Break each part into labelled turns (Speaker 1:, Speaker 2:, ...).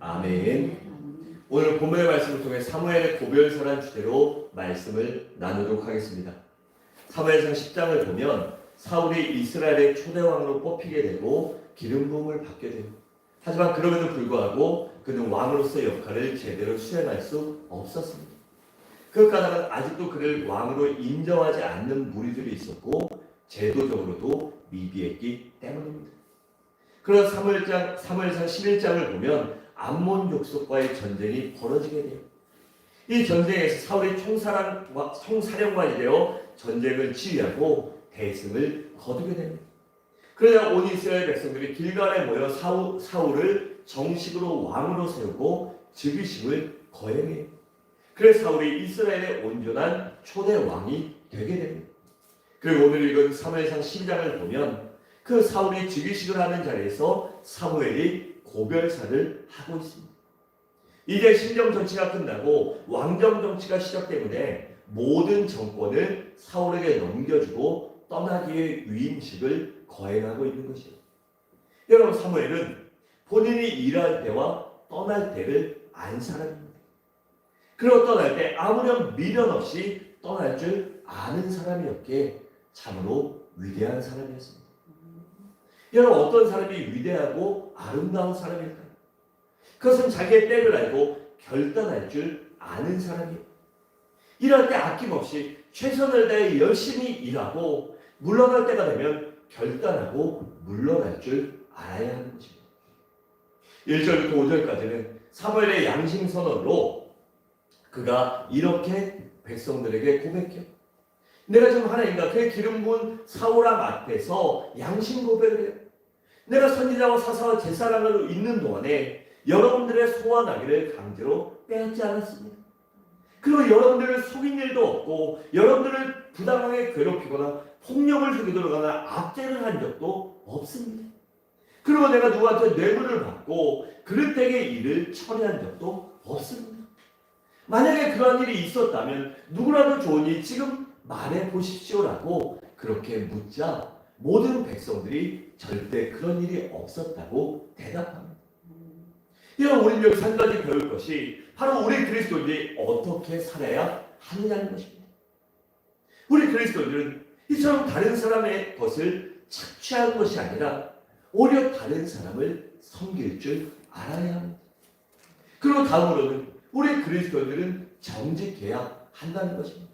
Speaker 1: 아멘. 오늘 본문의 말씀을 통해 사무엘의 고별사란 주제로 말씀을 나누도록 하겠습니다. 사무엘상 10장을 보면 사울이 이스라엘의 초대왕으로 뽑히게 되고 기름 부음을 받게 되고, 하지만 그럼에도 불구하고 그는 왕으로서의 역할을 제대로 수행할 수 없었습니다. 그 까닭은 아직도 그를 왕으로 인정하지 않는 무리들이 있었고 제도적으로도 미비했기 때문입니다. 그런 사무엘상 11장을 보면 암몬 족속과의 전쟁이 벌어지게 돼요. 이 전쟁에서 사울이 총사령관이 되어 전쟁을 지휘하고 대승을 거두게 됩니다. 그러자 온 이스라엘 백성들이 길갈에 모여 사울을 정식으로 왕으로 세우고 즉위식을 거행해요. 그래서 사울이 이스라엘의 온전한 초대 왕이 되게 됩니다. 그리고 오늘 읽은 사무엘상 12장을 보면 그 사울이 즉위식을 하는 자리에서 사무엘이 고별사를 하고 있습니다. 이제 신정 정치가 끝나고 왕정 정치가 시작 때문에 모든 정권을 사울에게 넘겨주고 떠나기의 위임식을 거행하고 있는 것이에요. 여러분, 사무엘은 본인이 일할 때와 떠날 때를 안 사람입니다. 그리고 떠날 때 아무런 미련 없이 떠날 줄 아는 사람이었기에 참으로 위대한 사람이었습니다. 여러분, 어떤 사람이 위대하고 아름다운 사람일까요? 그것은 자기의 때를 알고 결단할 줄 아는 사람이에요. 일할 때 아낌없이 최선을 다해 열심히 일하고 물러날 때가 되면 결단하고 물러날 줄 알아야 하는 것입니다. 1절부터 5절까지는 사무엘의 양심선언으로 그가 이렇게 백성들에게 고백해요. 내가 지금 하나님과 그의 기름 부은 사울왕 앞에서 양심 고백을 해요. 내가 선지자와 사사와 제사장으로 있는 동안에 여러분들의 소와 나귀를 강제로 빼앗지 않았습니다. 그리고 여러분들을 속인 일도 없고 여러분들을 부당하게 괴롭히거나 폭력을 주기도록 하거나 압제를 한 적도 없습니다. 그리고 내가 누구한테 뇌물을 받고 그릇되게 일을 처리한 적도 없습니다. 만약에 그러한 일이 있었다면 누구라도 좋으니 지금 말해 보십시오라고 그렇게 묻자 모든 백성들이 절대 그런 일이 없었다고 대답합니다. 여러분, 우리는 여기서 한 가지 배울 것이 바로 우리 그리스도인들이 어떻게 살아야 하느냐는 것입니다. 우리 그리스도인들은 이처럼 다른 사람의 것을 착취하는 것이 아니라 오히려 다른 사람을 섬길 줄 알아야 합니다. 그리고 다음으로는 우리 그리스도인들은 정직해야 한다는 것입니다.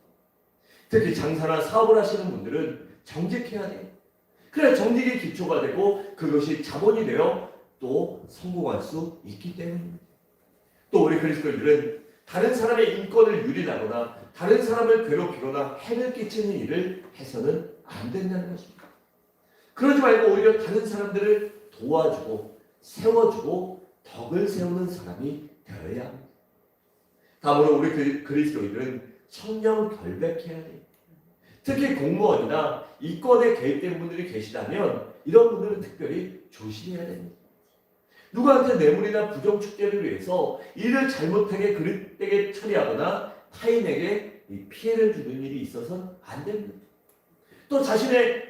Speaker 1: 특히 장사나 사업을 하시는 분들은 정직해야 돼요. 그래야 정직이 기초가 되고 그것이 자본이 되어 또 성공할 수 있기 때문입니다. 또 우리 그리스도인들은 다른 사람의 인권을 유린하거나 다른 사람을 괴롭히거나 해를 끼치는 일을 해서는 안 된다는 것입니다. 그러지 말고 오히려 다른 사람들을 도와주고 세워주고 덕을 세우는 사람이 되어야 합니다. 다음으로 우리 그리스도인들은 청렴 결백해야 돼요. 특히 공무원이나 이권에 개입된 분들이 계시다면 이런 분들은 특별히 조심해야 됩니다. 누구한테 뇌물이나 부정축제를 위해서 일을 잘못하게 그릇되게 처리하거나 타인에게 피해를 주는 일이 있어서는 안 됩니다. 또 자신의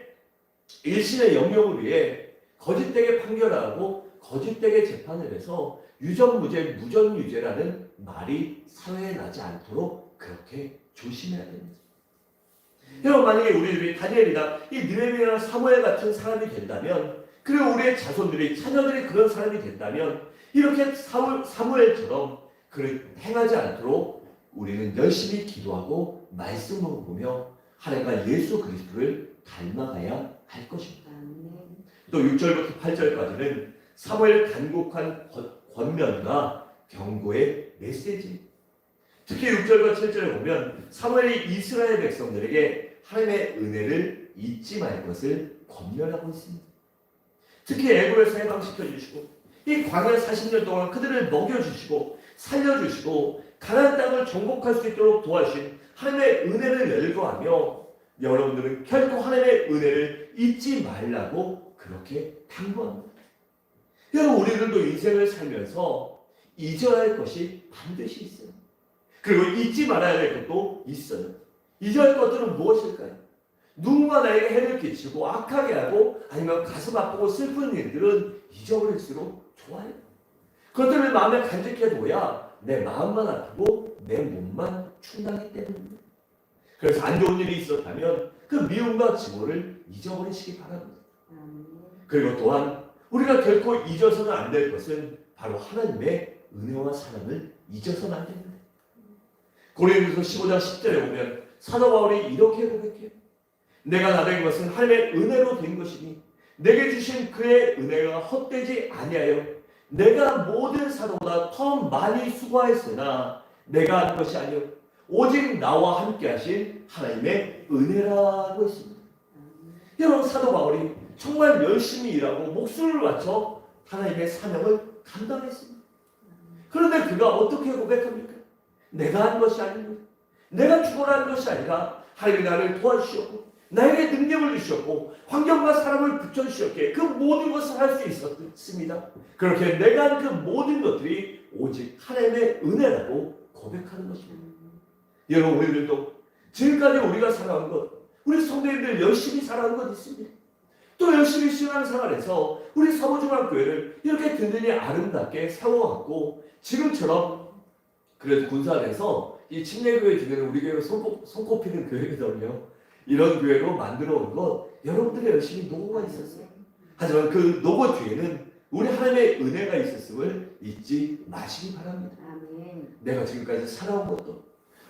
Speaker 1: 일신의 영역을 위해 거짓되게 판결하고 거짓되게 재판을 해서 유전무죄, 무전유죄라는 말이 사회에 나지 않도록 그렇게 조심해야 됩니다. 여러분, 만약에 우리들이 다니엘이나 이 느헤미야나 사무엘 같은 사람이 된다면, 그리고 우리의 자손들이 자녀들이 그런 사람이 된다면 이렇게 사무엘처럼 그를 행하지 않도록 우리는 열심히 기도하고 말씀을 보며 하나님과 예수 그리스도를 닮아가야 할 것입니다. 또 6절부터 8절까지는 사무엘 간곡한 권면과 경고의 메시지. 특히 6절과 7절을 보면 사무엘이 이스라엘 백성들에게 하나님의 은혜를 잊지 말 것을 권면하고 있습니다. 특히 애굽에서 해방시켜 주시고 이 광야 40년 동안 그들을 먹여주시고 살려주시고 가나안 땅을 정복할 수 있도록 도와주신 하나님의 은혜를 열거하며 여러분들은 결코 하나님의 은혜를 잊지 말라고 그렇게 당부합니다. 여러분, 우리들도 인생을 살면서 잊어야 할 것이 반드시 있어요. 그리고 잊지 말아야 할 것도 있어요. 잊어야 할 것들은 무엇일까요? 누군가 나에게 해를 끼치고 악하게 하고 아니면 가슴 아프고 슬픈 일들은 잊어버릴수록 좋아요. 그것들을 마음에 간직해둬야 내 마음만 아프고 내 몸만 충당하기 때문입니다. 그래서 안 좋은 일이 있었다면 그 미움과 증오를 잊어버리시기 바랍니다. 그리고 또한 우리가 결코 잊어서는 안 될 것은 바로 하나님의 은혜와 사랑을 잊어서는 안 됩니다. 고린도서 15장 10절에 보면 사도 바울이 이렇게 고백해요. 내가 나된 것은 하나님의 은혜로 된 것이니 내게 주신 그의 은혜가 헛되지 아니하여 내가 모든 사도보다 더 많이 수고하였으나 내가 한 것이 아니요 오직 나와 함께 하신 하나님의 은혜라고 했습니다. 여러분, 사도 바울이 정말 열심히 일하고 목숨을 바쳐 하나님의 사명을 감당했습니다. 그런데 그가 어떻게 고백합니까? 내가 한 것이 아닙니다. 내가 죽어난 것이 아니라 하나님이 나를 도와주셨고 나에게 능력을 주셨고 환경과 사람을 붙여주셨기에 그 모든 것을 할 수 있었습니다. 그렇게 내가 한 그 모든 것들이 오직 하나님의 은혜라고 고백하는 것입니다. 여러분, 우리들도 지금까지 우리가 살아온 것, 우리 성도님들 열심히 살아온 것 있습니다. 또 열심히 신앙생활에서 우리 사모중앙교회를 이렇게 든든히 아름답게 세워왔고 지금처럼 그래도 군산에서 이 침례교회 중에는 우리 교회가 손꼽히는 교회거든요. 이런 교회로 만들어 온 것 여러분들의 열심히 노고가 있었어요. 하지만 그 노고 뒤에는 우리 하나님의 은혜가 있었음을 잊지 마시기 바랍니다. 아멘. 내가 지금까지 살아온 것도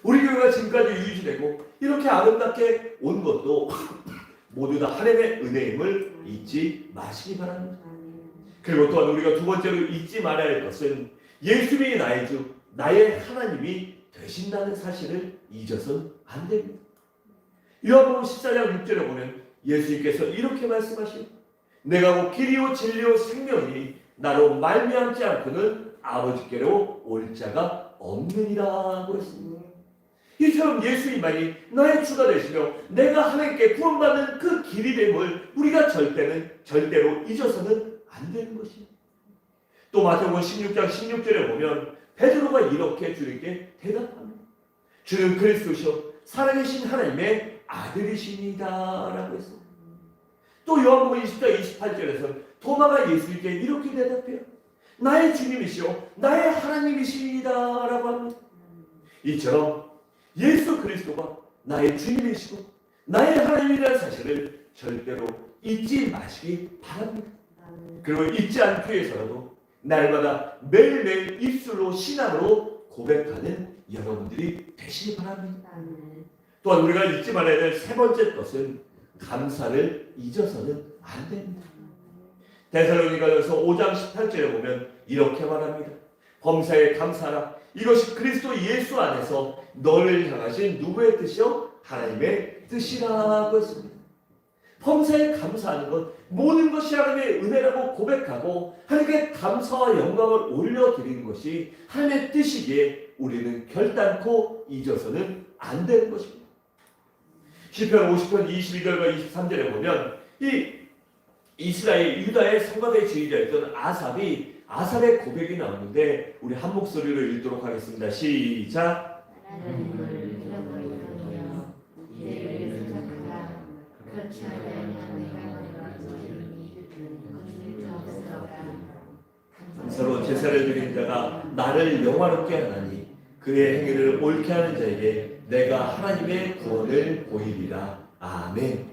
Speaker 1: 우리 교회가 지금까지 유지되고 이렇게 아름답게 온 것도 모두 다 하나님의 은혜임을 잊지 마시기 바랍니다. 그리고 또한 우리가 두 번째로 잊지 말아야 할 것은 예수님이 나의 주, 나의 하나님이 되신다는 사실을 잊어서는 안 됩니다. 요한복음 14장 6절에 보면 예수님께서 이렇게 말씀하십니다. 내가 곧 길이요 진리요 생명이니 나로 말미암지 않고는 아버지께로 올 자가 없느니라고 했습니다. 이처럼 예수님만이 나의 주가 되시며 내가 하나님께 구원받는 그 길이 됨을 우리가 절대로 잊어서는 안 되는 것입니다. 또 마태복음 16장 16절에 보면 베드로가 이렇게 주님께 대답합니다. 주는 그리스도시요 살아계신 하나님의 아들이십니다라고 했습니다. 또 요한복음 20장 28절에서 도마가 예수님께 이렇게 대답해요. 나의 주님이시요 나의 하나님이십니다라고 합니다. 이처럼 예수 그리스도가 나의 주님이시고 나의 하나님이라는 사실을 절대로 잊지 마시기 바랍니다. 그리고 잊지 않기 위해서라도 날마다 매일매일 입술로 신앙으로 고백하는 여러분들이 되시기 바랍니다. 또한 우리가 잊지 말아야 될 세 번째 것은 감사를 잊어서는 안 됩니다. 데살로니가전서 5장 18절에 보면 이렇게 말합니다. 범사에 감사하라. 이것이 그리스도 예수 안에서 너를 향하신 누구의 뜻이요? 하나님의 뜻이라고 했습니다. 범사에 감사하는 것, 모든 것이 하나님의 은혜라고 고백하고 하나님께 감사와 영광을 올려드리는 것이 하나님의 뜻이기에 우리는 결단코 잊어서는 안 되는 것입니다. 시편 50편 22절과 23절에 보면 이 이스라엘 유다의 성곽의 지휘자였던 아삽의 고백이 나오는데 우리 한 목소리로 읽도록 하겠습니다. 시작. 서로 제사를 드린 자가 나를 영화롭게 하나니 그의 행위를 옳게 하는 자에게 내가 하나님의 구원을 보이리라. 아멘.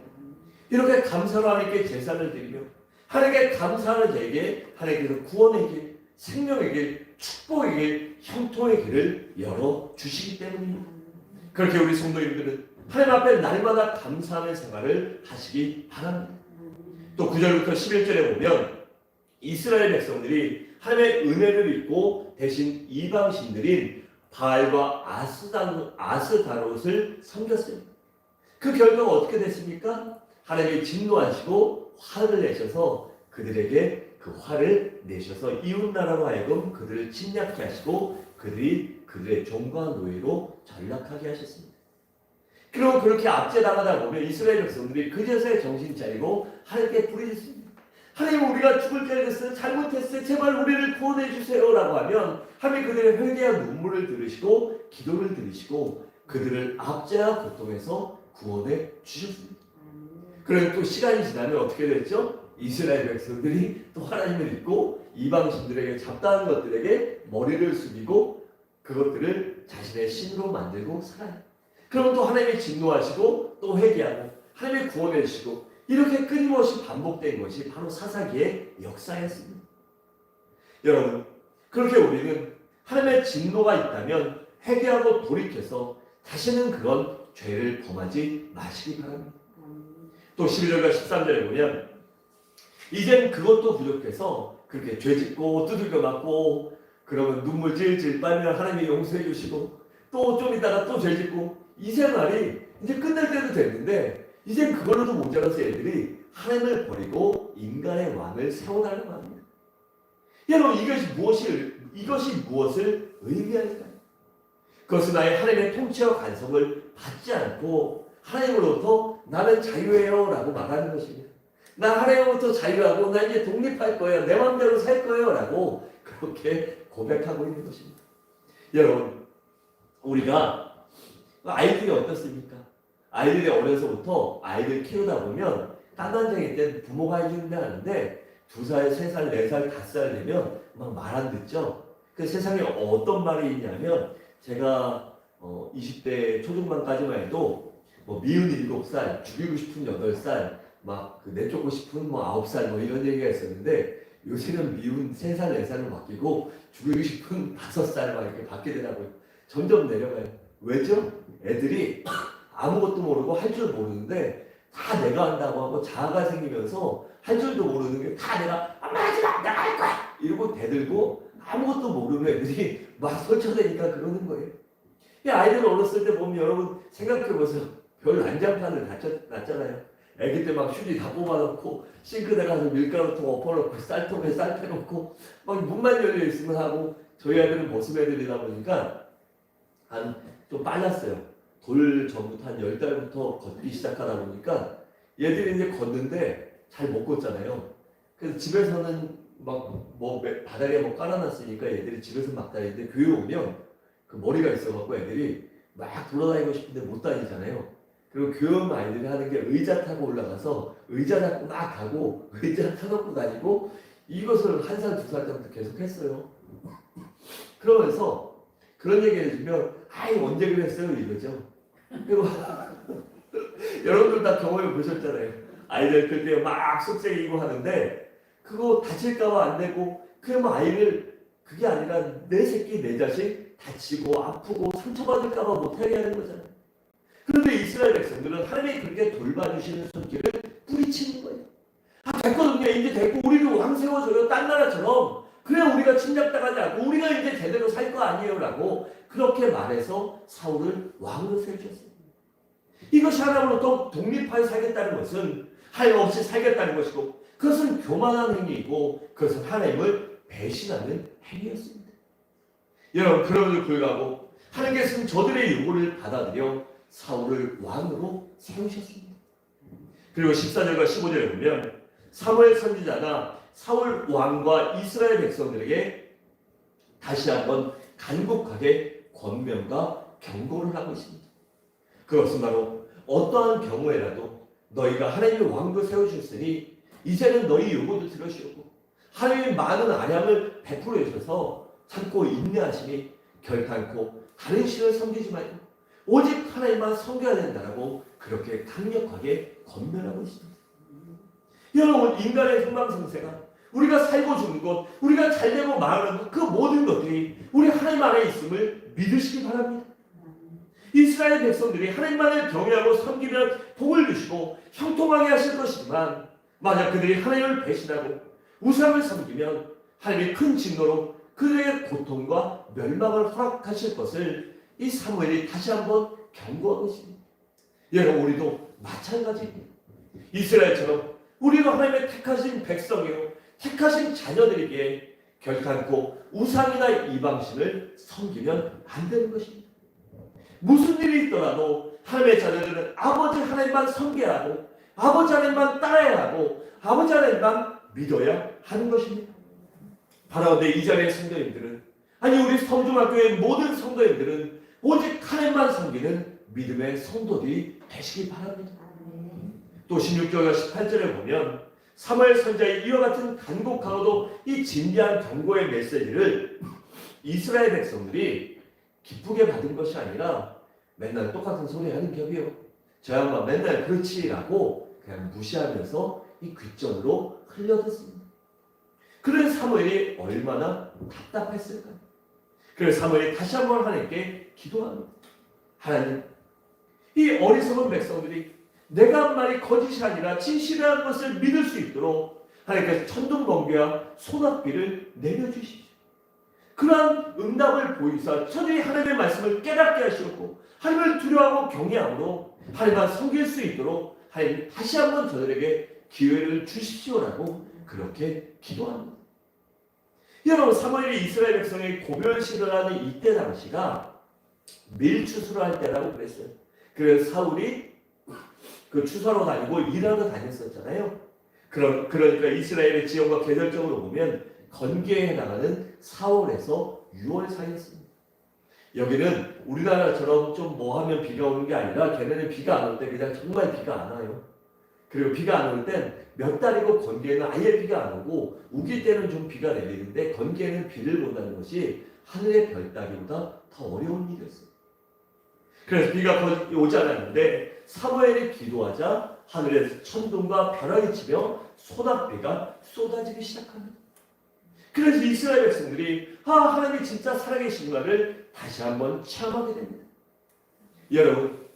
Speaker 1: 이렇게 감사로 하나님께 제사를 드리며 하나님께 감사하는 자에게 하나님께서 구원의 길, 생명의 길, 축복의 길, 형통의 길을 열어주시기 때문입니다. 그렇게 우리 성도님들은 하나님 앞에 날마다 감사하는 생활을 하시기 바랍니다. 또 9절부터 11절에 보면 이스라엘 백성들이 하나님의 은혜를 입고 대신 이방신들인 바알과 아스다롯을 섬겼어요. 그 결과가 어떻게 됐습니까? 하나님이 진노하시고 화를 내셔서 그들에게 그 화를 내셔서 이웃나라로 하여금 그들을 침략케 하시고 그들의 종과 노예로 전락하게 하셨습니다. 그리고 그렇게 압제당하다 보면 이스라엘 백성들이 그제서야 정신 차리고 하나님께 부르짖습니다. 하나님, 우리가 죽을 때가 됐어요. 잘못했어요. 제발 우리를 구원해 주세요 라고 하면 하나님 그들의 회개와 눈물을 들으시고 기도를 들으시고 그들을 압제와 고통에서 구원해 주셨습니다. 그런데 또 시간이 지나면 어떻게 됐죠? 이스라엘 백성들이 또 하나님을 잊고 이방신들에게 잡다한 것들에게 머리를 숙이고 그것들을 자신의 신으로 만들고 살아요. 그러면 또 하나님이 진노하시고 또 회개하고 하나님이 구원해 주시고 이렇게 끊임없이 반복된 것이 바로 사사기의 역사였습니다. 여러분, 그렇게 우리는 하나님의 진노가 있다면 회개하고 돌이켜서 다시는 그런 죄를 범하지 마시기 바랍니다. 또 12절과 13절에 보면 이젠 그것도 부족해서 그렇게 죄짓고 두들겨 맞고 그러면 눈물 질질 빨면 하나님이 용서해 주시고 또 좀 있다가 또 죄짓고 이 생활이 이제 끝날 때도 됐는데 이젠 그걸로도 모자라서 애들이 하나님을 버리고 인간의 왕을 세워달라고 합니다. 여러분, 이것이 무엇을 의미할까요? 그것은 아예 하나님의 통치와 간섭을 받지 않고 하나님으로부터 나는 자유해요 라고 말하는 것입니다. 나 하나님으로부터 자유하고 나 이제 독립할 거예요. 내 마음대로 살 거예요 라고 그렇게 고백하고 있는 것입니다. 여러분, 우리가 아이들이 어떻습니까? 아이들이 어려서부터 아이들 키우다 보면 딴단장일 때 부모가 해주는데 하는데 2살, 3살, 4살, 5살 되면 막 말 안 듣죠? 그 세상에 어떤 말이 있냐면 제가 20대 초중반까지만 해도 뭐 미운 7살, 죽이고 싶은 8살, 막 내쫓고 싶은 9살 뭐 이런 얘기가 있었는데 요새는 미운 3살, 4살로 바뀌고 죽이고 싶은 5살 막 이렇게 바뀌더라고요. 점점 내려가요. 왜죠? 애들이 아무것도 모르고 할 줄 모르는데 다 내가 한다고 하고 자아가 생기면서 할 줄도 모르는 게 다 내가 엄마 하지 마! 내가 할 거야! 이러고 대들고 아무것도 모르는 애들이 막 설쳐대니까 그러는 거예요. 이 아이들 어렸을 때 보면 여러분 생각해보세요. 별 난장판을 났잖아요. 애기 때 막 휴지 다 뽑아놓고 싱크대 가서 밀가루통 엎어놓고 쌀통에 쌀 빼놓고 막 문만 열려 있으면 하고 저희 애들은 보습 애들이다 보니까 좀 빨랐어요. 돌 전부터 한 10달부터 걷기 시작하다 보니까 얘들이 이제 걷는데 잘 못 걷잖아요. 그래서 집에서는 막 바닥에 깔아놨으니까 얘들이 집에서 막 다니는데 교회 오면 그 머리가 있어갖고 애들이 막 돌아다니고 싶은데 못 다니잖아요. 그리고 교회 아이들이 하는 게 의자 타고 올라가서 의자 잡고 막 가고 의자 타놓고 다니고 이것을 1살, 2살 때부터 계속 했어요. 그러면서 그런 얘기 해주면 아이 언제 그랬어요 이거죠. 그리고 여러분들 다 경험해 보셨잖아요. 아이들 그때 막 속삭이고 하는데 그거 다칠까봐 안 되고 그러면 아이를 그게 아니라 내 새끼 내 자식 다치고 아프고 상처받을까봐 못하게 하는 거잖아요. 그런데 이스라엘 백성들은 하나님이 그렇게 돌봐주시는 손길을 뿌리치는 거예요. 됐거든요. 이제 됐고 우리를 왕 세워줘요. 딴 나라처럼. 그래 우리가 침략당하지 않고 우리가 이제 제대로 살 거 아니에요 라고 그렇게 말해서 사울을 왕으로 세우셨어요. 이것이 하나님으로부터 독립하여 살겠다는 것은 하나님 없이 살겠다는 것이고 그것은 교만한 행위이고 그것은 하나님을 배신하는 행위였습니다. 여러분, 그럼에도 불구하고 하나님께서는 저들의 요구를 받아들여 사울을 왕으로 세우셨습니다. 그리고 14절과 15절에 보면 사무엘 선지자가 사울 왕과 이스라엘 백성들에게 다시 한번 간곡하게 권면과 경고를 하고 있습니다. 그것은 바로 어떠한 경우에라도 너희가 하나님의 왕도 세우셨으니 이제는 너희 요구도 들으시고 하나님의 많은 안양을 베풀어 주셔서 참고 인내하시니 결단코 다른 신을 섬기지 말고 오직 하나님만 섬겨야 된다라고 그렇게 강력하게 권면하고 있습니다. 여러분, 인간의 흥망성쇠가 우리가 살고 죽는 것, 우리가 잘되고 망하는 것, 그 모든 것들이 우리 하나님 안에 있음을 믿으시기 바랍니다. 이스라엘 백성들이 하나님만을 경외하고 섬기면 복을 주시고 형통하게 하실 것이지만 만약 그들이 하나님을 배신하고 우상을 섬기면 하나님이 큰 진노로 그들에게 고통과 멸망을 허락하실 것을 이 사무엘이 다시 한번 경고하고 있습니다. 여러분, 우리도 마찬가지입니다. 이스라엘처럼 우리가 하나님의 택하신 백성이요 택하신 자녀들에게 결단코 우상이나 이방신을 섬기면 안 되는 것입니다. 무슨 일이 있더라도 하나님의 자녀들은 아버지 하나님만 섬겨야 하고 아버지 하나님만 따라야 하고 아버지 하나님만 믿어야 하는 것입니다. 바로 내 이 자리의 성도님들은 아니 우리 성중학교의 모든 성도님들은 오직 하나님만 섬기는 믿음의 성도들이 되시기 바랍니다. 또 16절과 18절에 보면 사무엘 선지자의 이와 같은 간곡하고도 이 진지한 경고의 메시지를 이스라엘 백성들이 기쁘게 받은 것이 아니라 맨날 똑같은 소리 하는 격이요. 저 양반 맨날 그렇지라고 그냥 무시하면서 이 귓전으로 흘려듣습니다. 그래서 사무엘이 얼마나 답답했을까요? 그래서 사무엘이 다시 한번 하나님께 기도합니다. 하나님, 이 어리석은 백성들이 내가 한 말이 거짓이 아니라 진실이라는 것을 믿을 수 있도록 하나님께서 천둥 번개와 소낙비를 내려주십시오. 그러한 응답을 보이사 저들이 하나님의 말씀을 깨닫게 하시고 하나님을 두려워하고 경외함으로 하나님을 섬길 수 있도록 하나님 다시 한번 저들에게 기회를 주십시오라고 그렇게 기도합니다. 여러분, 사무엘이 이스라엘 백성의 고별시를 하는 이때 당시가 밀추수를 할 때라고 그랬어요. 그래서 사울이 그 추사로 다니고 일하러 다녔었잖아요. 그러니까 이스라엘의 지형과 계절적으로 보면 건기에 해당하는 4월에서 6월 사이였습니다. 여기는 우리나라처럼 좀 뭐 하면 비가 오는 게 아니라 걔네는 비가 안 올 때 그냥 정말 비가 안 와요. 그리고 비가 안 올 땐 몇 달이고 건기에는 아예 비가 안 오고 우기 때는 좀 비가 내리는데 건기에는 비를 본다는 것이 하늘의 별 따기보다 더 어려운 일이었어요. 그래서 비가 오지 않았는데 사무엘이 기도하자 하늘에서 천둥과 벼락이 치며 소낙비가 쏟아지기 시작합니다. 그래서 이스라엘 백성들이 하나님이 진짜 살아계신가를 다시 한번 체험하게 됩니다. 여러분,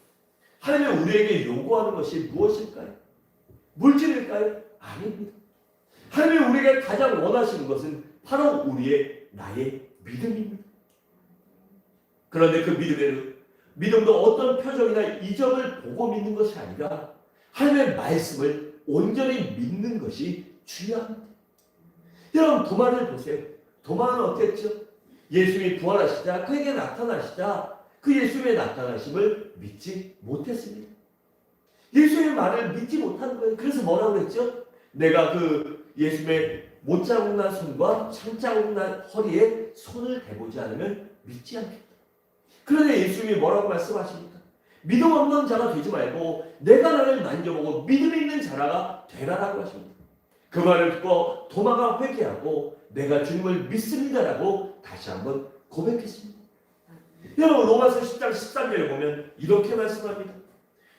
Speaker 1: 하나님이 우리에게 요구하는 것이 무엇일까요? 물질일까요? 아닙니다. 하나님이 우리에게 가장 원하시는 것은 바로 나의 믿음입니다. 그런데 그 믿음도 어떤 표정이나 이적을 보고 믿는 것이 아니라 하나님의 말씀을 온전히 믿는 것이 중요합니다. 여러분, 도마를 보세요. 도마는 어땠죠? 예수님이 부활하시자 그에게 나타나시자 그 예수님의 나타나심을 믿지 못했습니다. 예수님의 말을 믿지 못한 거예요. 그래서 뭐라고 했죠? 내가 그 예수님의 못자국 난 손과 창자국 난 허리에 손을 대보지 않으면 믿지 않겠다. 그런데 예수님이 뭐라고 말씀하십니까? 믿음 없는 자가 되지 말고 내가 나를 만져보고 믿음 있는 자라가 되라라고 하십니다. 그 말을 듣고 도마가 회개하고 내가 주님을 믿습니다라고 다시 한번 고백했습니다. 여러분, 로마서 10장 13절에 보면 이렇게 말씀합니다.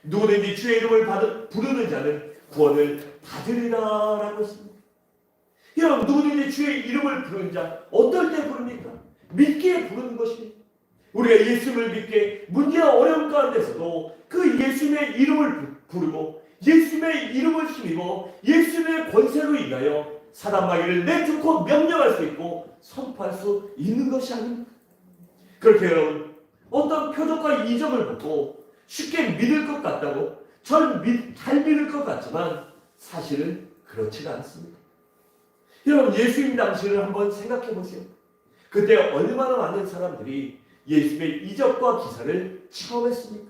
Speaker 1: 누구든지 주의 이름을 부르는 자는 구원을 받으리라라고 했습니다. 여러분, 누구든지 주의 이름을 부르는 자 어떨 때 부릅니까? 믿기에 부르는 것입니다. 우리가 예수님을 믿게 문제와 어려움 가운데서도 그 예수님의 이름을 부르고 예수님의 이름을 힘입어 예수님의 권세로 인하여 사단 마귀를 내쫓고 명령할 수 있고 선포할 수 있는 것이 아닙니다. 그렇게 여러분, 어떤 표적과 이적을 보고 쉽게 믿을 것 같다고 저는 잘 믿을 것 같지만 사실은 그렇지가 않습니다. 여러분, 예수님 당시를 한번 생각해 보세요. 그때 얼마나 많은 사람들이 예수님의 이적과 기사를 체험했습니까?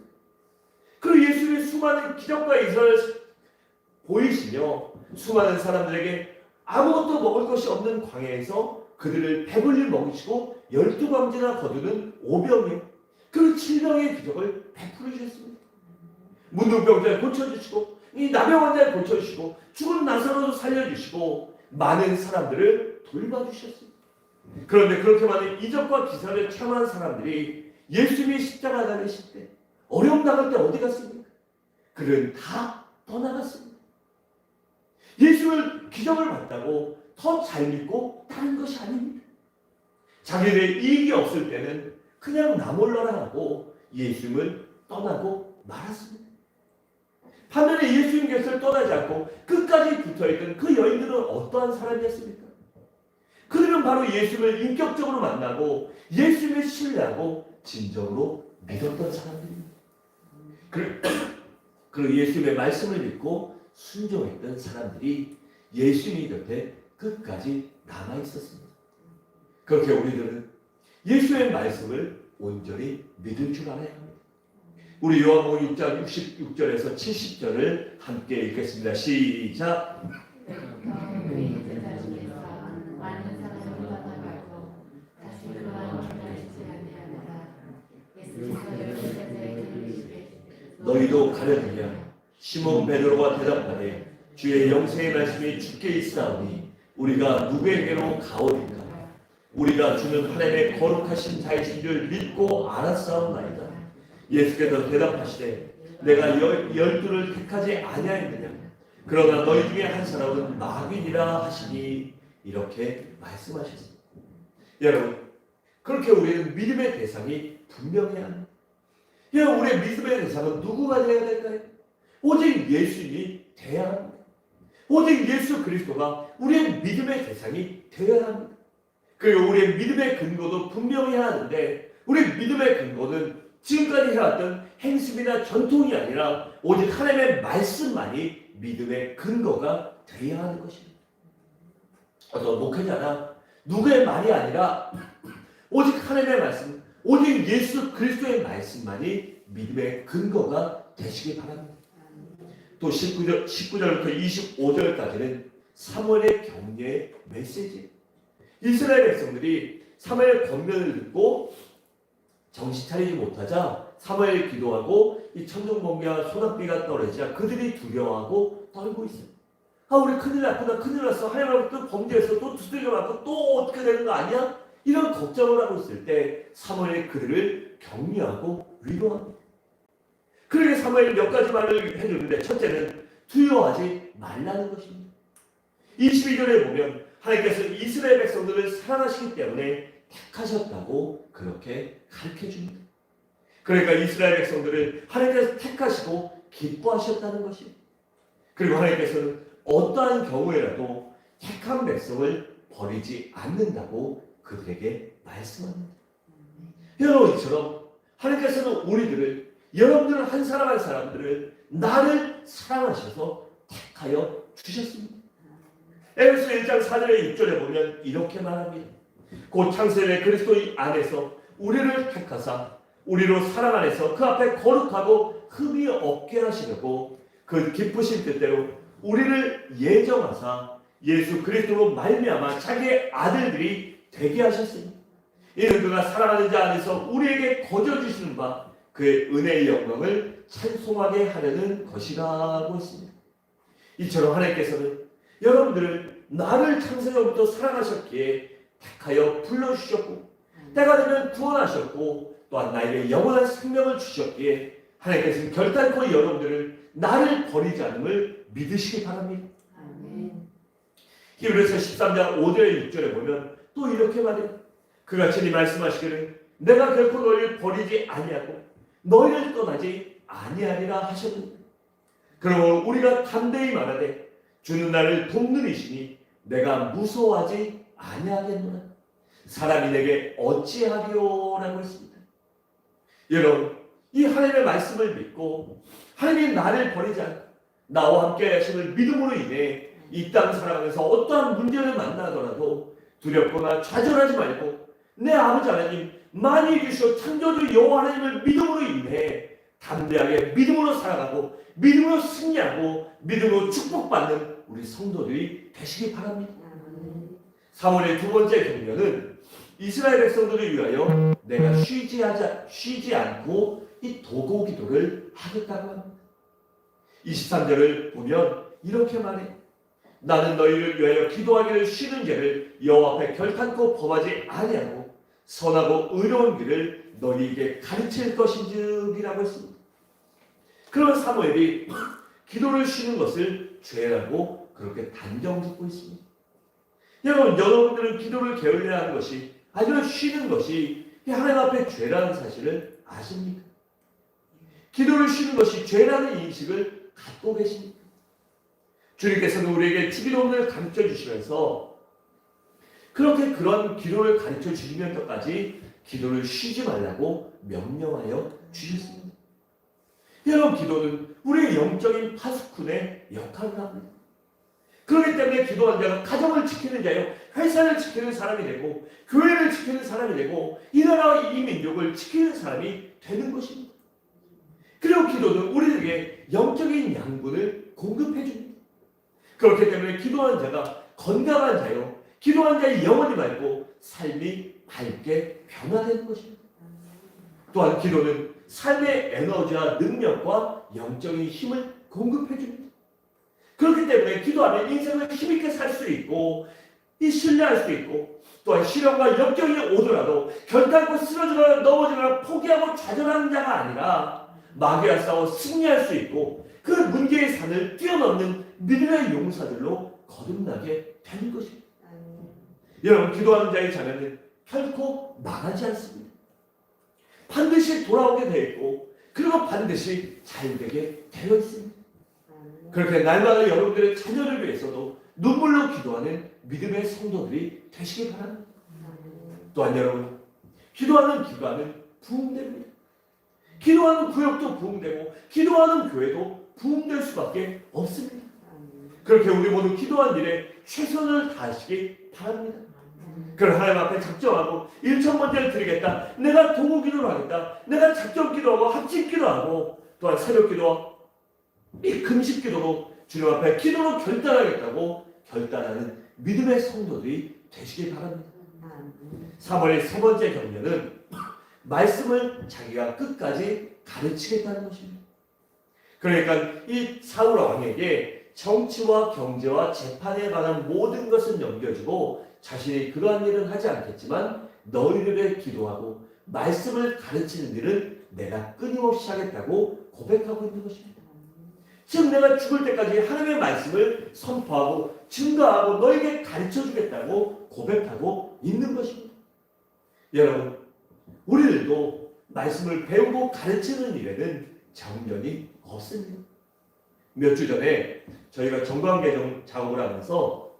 Speaker 1: 그리고 예수님의 수많은 기적과 이사를 보이시며 수많은 사람들에게 아무것도 먹을 것이 없는 광야에서 그들을 배불리 먹이시고 12광지나 거두는 오병이요. 그 7명의 기적을 베풀어 주셨습니다. 문둥병자를 고쳐주시고 이 나병 환자를 고쳐주시고 죽은 나사로도 살려주시고 많은 사람들을 돌봐주셨습니다. 그런데 그렇게 많은 이적과 기사를 체험한 사람들이 예수님이 십자가 달리실 때 어려움 당할 때 어디 갔습니까? 그들은 다 떠나갔습니다. 예수를 기적을 봤다고 더 잘 믿고 다른 것이 아닙니다. 자기들의 이익이 없을 때는 그냥 나몰라라 하고 예수님을 떠나고 말았습니다. 반면에 예수님 곁을 떠나지 않고 끝까지 붙어있던 그 여인들은 어떠한 사람이었습니까? 그들은 바로 예수님을 인격적으로 만나고 예수님을 신뢰하고 진정으로 믿었던 사람들입니다. 그리고 예수님의 말씀을 믿고 순종했던 사람들이 예수님 곁에 끝까지 남아있었습니다. 그렇게 우리들은 예수의 말씀을 온전히 믿을 줄 알아야 합니다. 우리 요한복음 6장 66절에서 70절을 함께 읽겠습니다. 시작. 너희도 가려느냐? 시몬 베드로가 대답하되 주의 영생의 말씀이 주께 있사오니 우리가 누구에게로 가오리까? 우리가 주는 하나님의 거룩하신 자이신 줄 믿고 알았사옵나이다. 예수께서 대답하시되 내가 열두를 택하지 아니하였느냐? 그러나 너희 중에 한 사람은 마귀니라 하시니 이렇게 말씀하셨습니다. 여러분, 그렇게 우리는 믿음의 대상이 분명해야 합니다. 여러분, 우리의 믿음의 대상은 누구가 되어야 될까요? 오직 예수님이 되어야 합니다. 오직 예수 그리스도가 우리의 믿음의 대상이 되어야 합니다. 그리고 우리의 믿음의 근거도 분명해야 하는데, 우리의 믿음의 근거는 지금까지 해왔던 행습이나 전통이 아니라 오직 하나님의 말씀만이 믿음의 근거가 되어야 하는 것입니다. 어떤 목회자나 누구의 말이 아니라 오직 하나님의 말씀, 오직 예수 그리스도의 말씀만이 믿음의 근거가 되시기 바랍니다. 또 19절부터 25절까지는 사무엘의 격려의 메시지. 이스라엘 백성들이 사무엘의 권면을 듣고 정신 차리지 못하자 사무엘이 기도하고 이 천둥번개와 소낙비가 떨어지자 그들이 두려워하고 떨고 있습니다. 아, 우리 큰일 났구나, 큰일 났어. 하나님으로부터 범죄해서 또 두들겨 맞고 또 어떻게 되는 거 아니야? 이런 걱정을 하고 있을 때 사무엘이 그들을 격려하고 위로합니다. 그러게 사무엘이 몇 가지 말을 해주는데, 첫째는 두려워하지 말라는 것입니다. 22절에 보면 하나님께서 이스라엘 백성들을 사랑하시기 때문에 택하셨다고 그렇게 가르쳐줍니다. 그러니까 이스라엘 백성들을 하나님께서 택하시고 기뻐하셨다는 것입니다. 그리고 하나님께서는 어떠한 경우에라도 택한 백성을 버리지 않는다고 그들에게 말씀합니다. 여러분, 이처럼 하나님께서는 우리들을, 여러분들 한 사람 한 사람들을 나를 사랑하셔서 택하여 주셨습니다. 에베소 1장 4절에 6절에 보면 이렇게 말합니다. 곧 창세전에 그리스도 안에서 우리를 택하사 우리로 사랑 안에서 그 앞에 거룩하고 흠이 없게 하시려고 그 기쁘신 뜻대로 우리를 예정하사 예수 그리스도로 말미암아 자기의 아들들이 되게 하셨으니 이는 그가 사랑하는 자 안에서 우리에게 거저 주시는 바 그의 은혜의 영광을 찬송하게 하려는 것이라고 했습니다. 이처럼 하나님께서는 여러분들을 나를 창세전부터 사랑하셨기에 택하여 불러주셨고 때가 되면 구원하셨고 또한 나에게 영원한 생명을 주셨기에 하나님께서는 결단코 여러분들을 나를 버리지 않음을 믿으시기 바랍니다. 히브리서 13장 5절 6절에 보면 또 이렇게 말해요. 그가 친히 말씀하시기를 내가 결코 너희를 버리지 아니하고 너희를 떠나지 아니하리라 하셨느니라. 그러므로 우리가 담대히 말하되 주는 나를 돕는 이시니 내가 무서워하지 아니하겠노라. 사람이 내게 어찌하리요라고 했습니다. 여러분, 이 하나님의 말씀을 믿고 하나님이 나를 버리지 않고 나와 함께 하심을 믿음으로 인해 이 땅 살아가면서 어떠한 문제를 만나더라도 두렵거나 좌절하지 말고 내 아버지 하나님 만일 주시오 창조주 여호와 하나님을 믿음으로 인해 담대하게 믿음으로 살아가고 믿음으로 승리하고 믿음으로 축복받는 우리 성도들이 되시기 바랍니다. 사무엘의 두 번째 격려는 이스라엘 백성들을 위하여 내가 쉬지 않고 이 도고 기도를 하겠다고 합니다. 23절을 보면 이렇게 말해 나는 너희를 위하여 기도하기를 쉬는 죄를 여호와 앞에 결탄코 범하지 아니하고 선하고 의로운 길을 너희에게 가르칠 것인지라고 했습니다. 그러면 사무엘이 기도를 쉬는 것을 죄라고 그렇게 단정 짓고 있습니다. 여러분들은 기도를 게을리하는 하는 것이 아니면 쉬는 것이 하나님 앞에 죄라는 사실을 아십니까? 기도를 쉬는 것이 죄라는 인식을 갖고 계십니까? 주님께서는 우리에게 주기도문을 가르쳐 주시면서 그렇게 그런 기도를 가르쳐 주시면서까지 기도를 쉬지 말라고 명령하여 주셨습니다. 여러분, 기도는 우리의 영적인 파수꾼의 역할을 합니다. 그렇기 때문에 기도한 자가 가정을 지키는 자요, 회사를 지키는 사람이 되고 교회를 지키는 사람이 되고 이 나라와 이 민족을 지키는 사람이 되는 것입니다. 그리고 기도는 우리에게 영적인 양분을 공급해 줍니다. 그렇기 때문에 기도한 자가 건강한 자요, 기도한 자의 영혼이 맑고 삶이 밝게 변화되는 것입니다. 또한 기도는 삶의 에너지와 능력과 영적인 힘을 공급해 줍니다. 그렇기 때문에 기도하면 인생을 힘있게 살 수 있고 이 신뢰할 수 있고 또한 시련과 역경이 오더라도 결단코 쓰러지거나 넘어지거나 포기하고 좌절하는 자가 아니라 마귀와 싸워 승리할 수 있고 그 문제의 산을 뛰어넘는 믿음의 용사들로 거듭나게 되는 것입니다. 여러분, 기도하는 자의 자녀는 결코 망하지 않습니다. 반드시 돌아오게 되어 있고 그리고 반드시 잘되게 되어 있습니다. 그렇게 날마다 여러분들의 자녀를 위해서도 눈물로 기도하는 믿음의 성도들이 되시기 바랍니다. 또한 여러분, 기도하는 기관은 부흥됩니다. 기도하는 구역도 부흥되고 기도하는 교회도 부흥될 수밖에 없습니다. 그렇게 우리 모두 기도한 일에 최선을 다하시기 바랍니다. 그럼 하나님 앞에 작정하고 1,000번째를 드리겠다. 내가 동호 기도를 하겠다. 내가 작정 기도하고 합심 기도하고 또한 새벽 기도와 이 금식 기도로 주님 앞에 기도로 결단하겠다고 결단하는 믿음의 성도들이 되시길 바랍니다. 3월의 세 번째 격려는 말씀을 자기가 끝까지 가르치겠다는 것입니다. 그러니까 이 사울 왕에게 정치와 경제와 재판에 관한 모든 것은 넘겨주고 자신이 그러한 일은 하지 않겠지만 너희들의 기도하고 말씀을 가르치는 일은 내가 끊임없이 하겠다고 고백하고 있는 것입니다. 즉 내가 죽을 때까지 하나님의 말씀을 선포하고 증거하고 너에게 가르쳐주겠다고 고백하고 있는 것입니다. 여러분, 우리들도 말씀을 배우고 가르치는 일에는 정년이 없습니다. 몇 주 전에 저희가 정관개정 작업을 하면서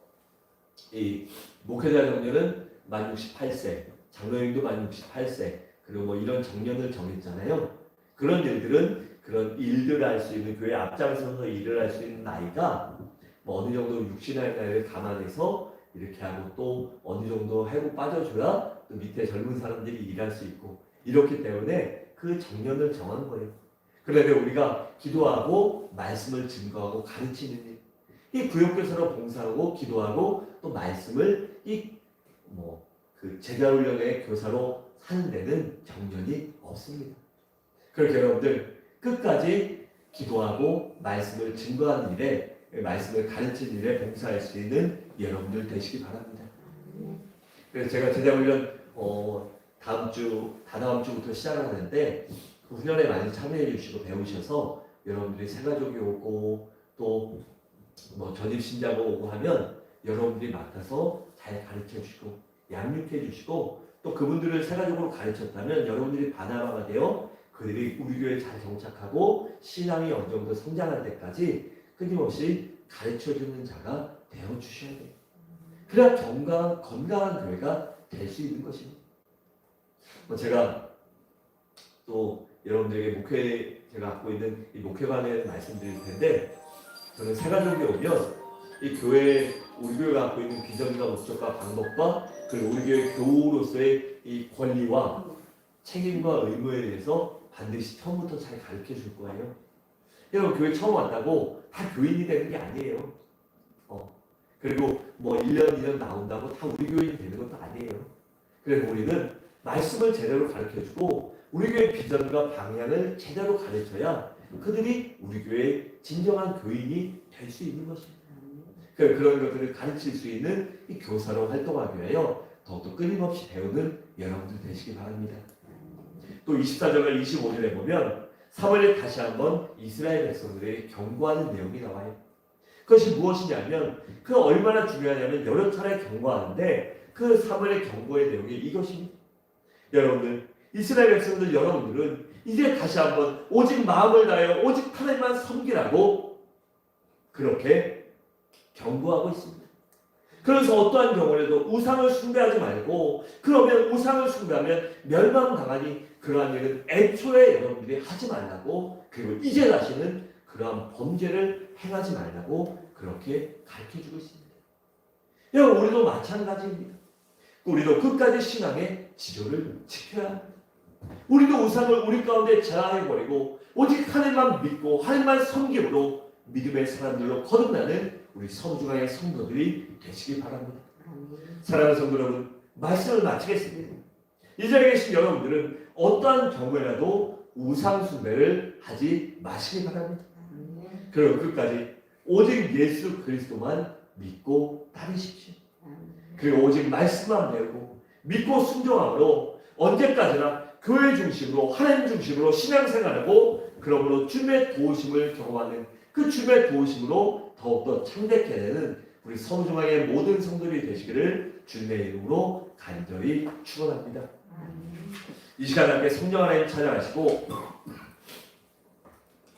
Speaker 1: 이 목회자 정년은 만 68세, 장로님도 만 68세, 그리고 뭐 이런 정년을 정했잖아요. 그런 일들은 그런 일들을 할 수 있는 교회 앞장서서 일을 할 수 있는 나이가 뭐 어느 정도 육신의 나이를 감안해서 이렇게 하고 또 어느 정도 해고 빠져줘야 또 밑에 젊은 사람들이 일할 수 있고 이렇기 때문에 그 정년을 정한 거예요. 그런데 우리가 기도하고 말씀을 증거하고 가르치는 일, 이 구역교사로 봉사하고 기도하고 또 말씀을 그 제자훈련의 교사로 사는 데는 정년이 없습니다. 그렇게 여러분들 끝까지 기도하고 말씀을 증거하는 일에 말씀을 가르치는 일에 봉사할 수 있는 여러분들 되시기 바랍니다. 그래서 제가 제자훈련 다다음 주부터 시작을 하는데 그 훈련에 많이 참여해 주시고 배우셔서 여러분들이 새가족이 오고 또 뭐 전입신자가 오고 하면 여러분들이 맡아서 잘 가르쳐 주시고 양육해 주시고 또 그분들을 새가족으로 가르쳤다면 여러분들이 바나바가 되어 그들이 우리 교회에 잘 정착하고 신앙이 어느 정도 성장할 때까지 끊임없이 가르쳐주는 자가 되어주셔야 돼요. 그래야 건강한 교회가 될 수 있는 것입니다. 제가 또 여러분들에게 제가 갖고 있는 이 목회관에 말씀드릴 텐데 저는 새가족이 오면 이 교회, 우리 교회가 갖고 있는 비전과 목적과 방법과 그리고 우리 교회 교우로서의 이 권리와 책임과 의무에 대해서 반드시 처음부터 잘 가르쳐 줄 거예요. 여러분 교회 처음 왔다고 다 교인이 되는 게 아니에요. 그리고 뭐 1년 2년 나온다고 다 우리 교인이 되는 것도 아니에요. 그래서 우리는 말씀을 제대로 가르쳐 주고 우리 교회 비전과 방향을 제대로 가르쳐야 그들이 우리 교회의 진정한 교인이 될 수 있는 것입니다. 그런 것들을 가르칠 수 있는 이 교사로 활동하기 위하여 더욱더 끊임없이 배우는 여러분들 되시기 바랍니다. 또 24절과 25절에 보면 3월에 다시 한번 이스라엘 백성들에게 경고하는 내용이 나와요. 그것이 무엇이냐면 그 얼마나 중요하냐면 여러 차례 경고하는데 그 3월의 경고의 내용이 이것입니다. 여러분들 이스라엘 백성들 여러분들은 이제 다시 한번 오직 마음을 다하여 오직 하나님만 섬기라고 그렇게 경고하고 있습니다. 그래서 어떠한 경우에도 우상을 숭배하지 말고 그러면 우상을 숭배하면 멸망당하니 그러한 일은 애초에 여러분들이 하지 말라고 그리고 이제 다시는 그러한 범죄를 행하지 말라고 그렇게 가르쳐주고 있습니다. 여러분 우리도 마찬가지입니다. 우리도 끝까지 신앙의 지조를 지켜야 합니다. 우리도 우상을 우리 가운데 제하해버리고 오직 하나님만 믿고 하나님만 섬김으로 믿음의 사람들로 거듭나는 우리 성중앙의 성도들이 되시기 바랍니다. 사랑하는 성도 여러분, 말씀을 마치겠습니다. 이 자리에 계신 여러분들은 어떠한 경우에라도 우상 숭배를 하지 마시기 바랍니다. 그리고 끝까지 오직 예수 그리스도만 믿고 따르십시오. 그리고 오직 말씀만 배우고 믿고 순종함으로 언제까지나 교회 중심으로 하나님 중심으로 신앙생활하고 그러므로 주님의 도우심을 경험하는 그 주님의 도우심으로 더욱더 창대케 되는 우리 성중앙의 모든 성도들이 되시기를 주님의 이름으로 간절히 축원합니다. 이 시간 함께 성령 하나님 찬양하시고